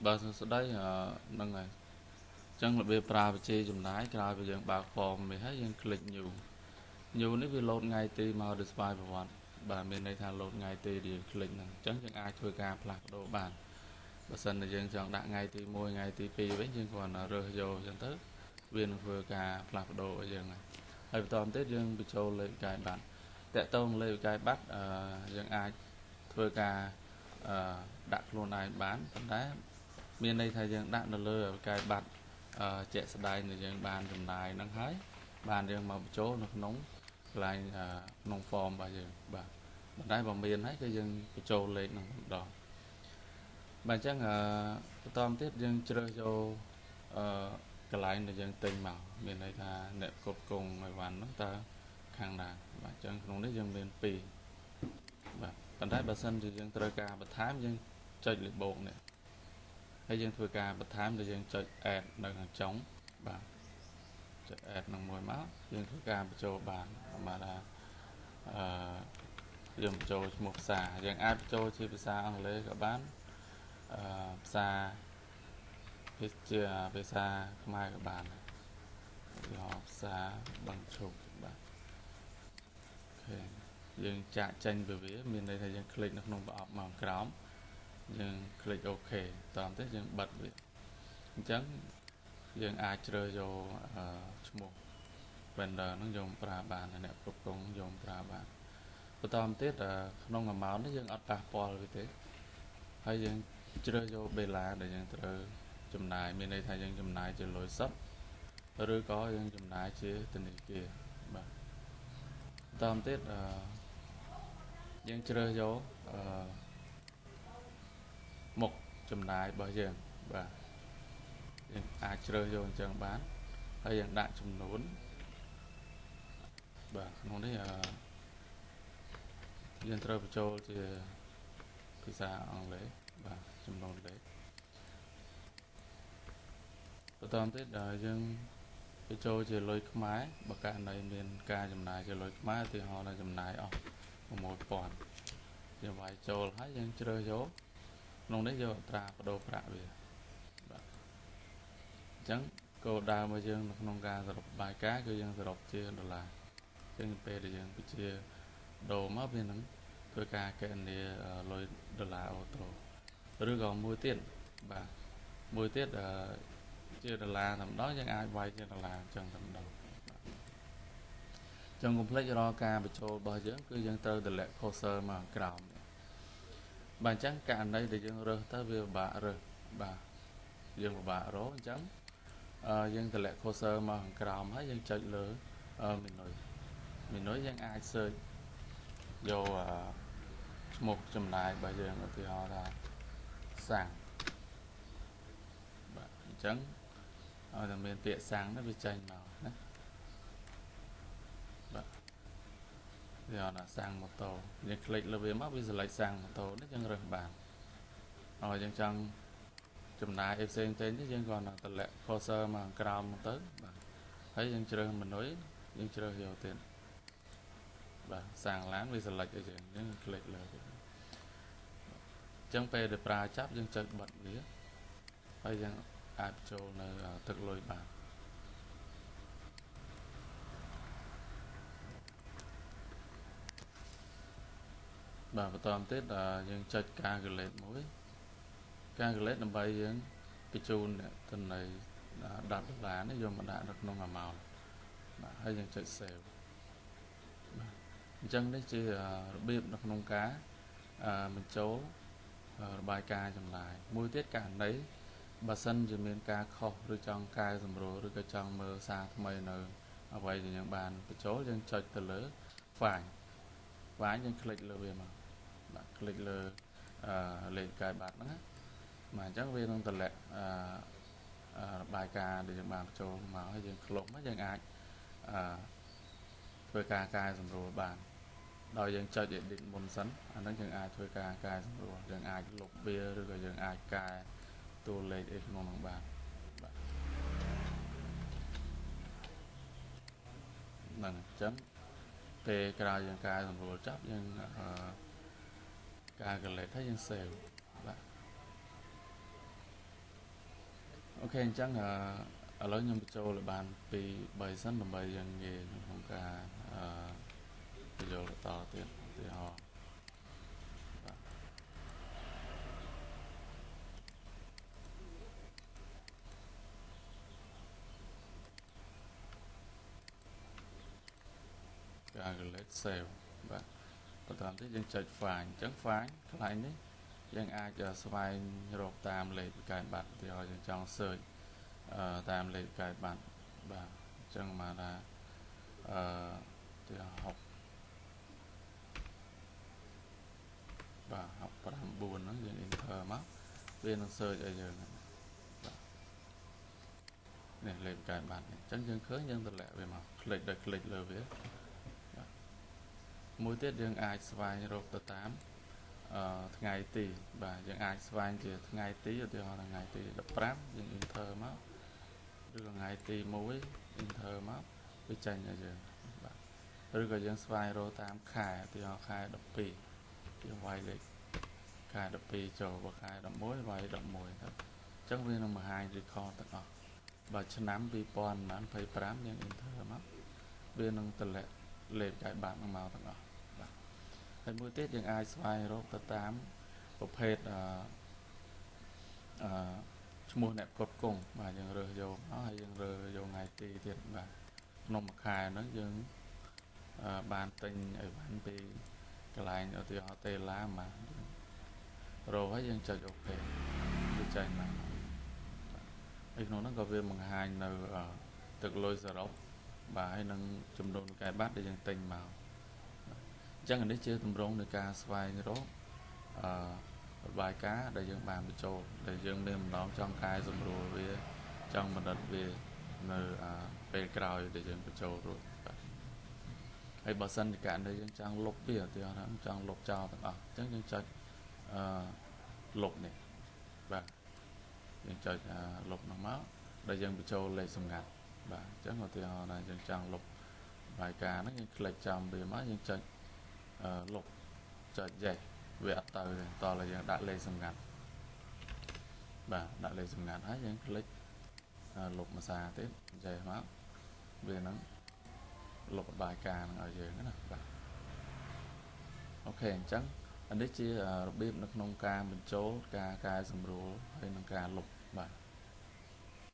បើស្ដីហ្នឹងហើយចឹងរបៀបប្រើវិជាចំណាយក្រោយពីយើងបើក form នេះហើយយើងคลิก new new នេះវា load ថ្ងៃទីមក display ប្រវត្តិបាទមានន័យថា load ថ្ងៃទីដែលយើង click ហ្នឹងអញ្ចឹងយើងអាចធ្វើការផ្លាស់ប្ដូរបានបើសិនតែយើងចង់ដាក់ថ្ងៃទី1ថ្ងៃទី2វិញយើងគ្រាន់តែរើសយកអញ្ចឹងទៅវានឹងធ្វើការផ្លាស់ប្ដូរឲ្យយើងហើយបន្តទៀតយើងបញ្ចូលលេខវិក័យប័ណ្ណតកតងលេខវិក័យប័ណ្ណយើងអាចធ្វើការដាក់ខ្លួនឯងបានប៉ុន្តែមានន័យថាយើងដាក់នៅលើវិក័យប័ណ្ណជាក់ស្ដែងដែលយើងបានចំណាយហ្នឹងហើយបានយើងមកបញ្ចូលនៅក្នុងកន្លែងក្នុង form របស់យើងបាទប៉ុន្តែបើមានហើយគឺយើងបញ្ចូលលេខហ្នឹងម្ដងបាទអញ្ចឹងបន្តទៀតយើងជ្រើសយកកន្លែងដែលយើងទិញមកមានន័យថាអ្នកគ្រប់គ្រងអីវ៉ាន់ហ្នឹងតើខាងណាបាទអញ្ចឹងក្នុងនេះយើងមាន2បាទប៉ុន្តែបើសិនជាយើងត្រូវការបន្ថែមយើងចុចលេខបូកនេះហើយយើងធ្វើការបន្ថែមដែលយើងចុច add នៅខាងចុងបាទចុច add នឹងមួយមកយើងធ្វើការបញ្ចូលបានបាទថាយើងបញ្ចូលឈ្មោះភាសាយើងអាចបញ្ចូលជាភាសាអង់គ្លេសក៏បានភាសាជាភាសាខ្មែរក៏បានភាសាបង្ឈប់បាទអូខេយើងចាក់ចេញពីវាមានន័យថាយើងคลิกនៅក្នុងប្រអប់មកក្រោមយើងคลิกអូខេតោះទៅយើងបិទវាអញ្ចឹងយើងអាចជ្រើសយកឈ្មោះ vendor ហ្នឹងយកប្រើបានអ្នកគ្រប់គ្រងយកប្រើបានបន្តទៀតក្នុង amount នេះយើងអត់ប៉ះពាល់វាទេហើយយើងជ្រើសយកបេឡាដែលយើងត្រូវចំណាយមានន័យថាយើងចំណាយជាលុយសុទ្ធឬក៏យើងចំណាយជាធនាគារបាទបន្តទៀតយើងជ្រើសយកមុខចំណាយរបស់យើងបាទយើងអាចជ្រើសយកអញ្ចឹងបានហើយយើងដាក់ចំនួនបាទក្នុងនេះយើងត្រូវបញ្ចូលជាភាសាអង់គ្លេសបាទចំនួនលេខបន្តទៀតយើងបញ្ចូលជាលុយខ្មែរបើករណីមានការចំណាយជាលុយខ្មែរឧទាហរណ៍ថាចំណាយអស់6000យើងវាយចូលហើយយើងជ្រើសយកក្នុងនេះយកអត្រាប្ដូរប្រាក់វាបាទអញ្ចឹងគោលដៅរបស់យើងនៅក្នុងការសរុបបាយការណ៍គឺយើងសរុបជាដុល្លារអញ្ចឹងពេលដែលយើងបញ្ជាដូរមកវានឹងធ្វើការកណនាលុយដុល្លារអូតូឬក៏មួយទៀតបាទមួយទៀតជាដុល្លារតែម្ដងយើងអាចវាយជាដុល្លារអញ្ចឹងតែម្ដងចង់កុំភ្លេចរាល់ការបញ្ចូលរបស់យើងគឺយើងត្រូវតម្លាក់ cursor មកក្រោមបាទអញ្ចឹងករណីដែលយើងរើសទៅវាពិបាករើសបាទយើងពិបាករកអញ្ចឹងយើងតម្លាក់ cursor មកខាងក្រោមហើយយើងចុចលើ menu យើងអាច search យកឈ្មោះចំណាយរបស់យើងឧទាហរណ៍ថាសាំងបាទអញ្ចឹងឲ្យតែមានពាក្យសាំងនោះវាចេញមកណាបាទវាអត់សាំងម៉ូតូយើងคลิกលើវាមកវា select សាំងម៉ូតូនេះយើងរើសបានហើយយើងចង់ចំណាយផ្សេងទៀតយើងគ្រាន់តែតម្លាក់ cursor មកក្រោមទៅបាទហើយយើងជ្រើស menu យើងជ្រើសយកទៀតបាទសាំងឡានវា select ឲ្យយើងคลิกលើវាអញ្ចឹងពេលដែលប្រើចាប់យើងចុចបិទវាហើយយើងអាចចូលនៅទឹកលុយបានបាទបន្តទៀតយើងចុច calculate មួយ calculate ដើម្បីយើងបញ្ជូនទិន្នន័យ$10នេះយកមកដាក់នៅក្នុង amount បាទហើយយើងចុច save បាទអញ្ចឹងនេះជារបៀបនៅក្នុងការបញ្ចូលរបាយការណ៍ចំណាយមួយទៀតករណីបើសិនជាមានការខុសឬចង់កែសម្រួលឬក៏ចង់មើលសារថ្មីនៅអ្វីដែលយើងបានបញ្ចូលយើងចុចទៅលើ file យើងคลิกលើវាមកបាទคลิกលើលេខកាយប័ណ្ណហ្នឹងណាបាទអញ្ចឹងវានឹងតម្លាក់របាយការណ៍ដែលយើងបានបញ្ចូលមកហើយយើងខ្លុំមកយើងអាចធ្វើការកែសម្រួលបានដោយយើងចុច edit មុនសិនអាហ្នឹងយើងអាចធ្វើការកែសម្រួលយើងអាចលុបវាឬក៏យើងអាចកែតួលេខអីក្នុងហ្នឹងបានបាទហ្នឹងអញ្ចឹងពេលក្រោយយើងកែសម្រួលចប់យើងcalculate ហើយយើង save បាទ ok chắc ở lớn nhưng châu là bàn vì bài sẵn là bài dân nghề không cả bây giờ là to tiền thì họ cả cái lết sale và toàn thế dân chạy phản chẳng phán cái này đấy dân ai chờ xoay rộp tam lệ cái bạn thì họ dân trong sợi tam lệ cái bạn và chẳng mà là thì họ học và học và làm buồn nó dân inter mất bên nó sợi ở giờ này lệ cái bạn này chẳng dân khởi dân thật lẹ về mà lệch được lệch lờ với mỗi tiết dân ai xoay rộp tờ tám ngày tỷ và dân ai xoay thì ngày tí thì họ là ngày tỷ đập rám dân inter mất rồi là ngày tỷ mỗi inter mất với tranh ở giờ rồi có dân xoay rô tám khai thì họ khai đập pì thì quay lịch khai đập pì cho và khai đập mối vay đập mùi thôi chắc viên number 2 record tất cả và chân nắm bị pon nó phải pram dân inter mất viên nông tờ lệ lệ cái bạn màu tất cả hay mỗi tiết dân ai xoay rô tờ 8 ประเภทชั่วโมงเนี่ยกดกงvàยังเรือโยnó hayยังเรือโยไงตีเทียนvàนมคายnóยังบานติงไอ้บานปีกลายเอาที่họ tê lá mà rồi hayยังจัดโอเคดีใจมากอีกน้องนั่งก็เวียนมังหายในตึกลอยสระvà hay nâng chùm đồn cái bát đểยังติงmàu chắc là đấy chưa tầm rong để ca xoay như đó bài cá để dân bàn bị trộn để dân đêm nó trong khai dùng đồ về trong mình đặt về nơi về cào để dân bị trộn rồi hay bà sân thì cả đây dân trang lục bia thì nó trang lục trao tất chắc dân chơi lục này và dân chơi lục nó máu để dân bị trộn lấy sầm ngạt và chắc là thì họ là dân trang lục bài cá nó như lệch trong về má dân chơi lục chơi dày về ắt tờ to là dân đã lên sầm ngạt và đã lên sầm ngạt hết dân click lục mà xa tiếp dày máu về nó lục bài ca ở dưới nữa nè ok chắc anh đấy chia bếp nó nông ca mình chố ca ca sầm rùa hay nông ca lục bài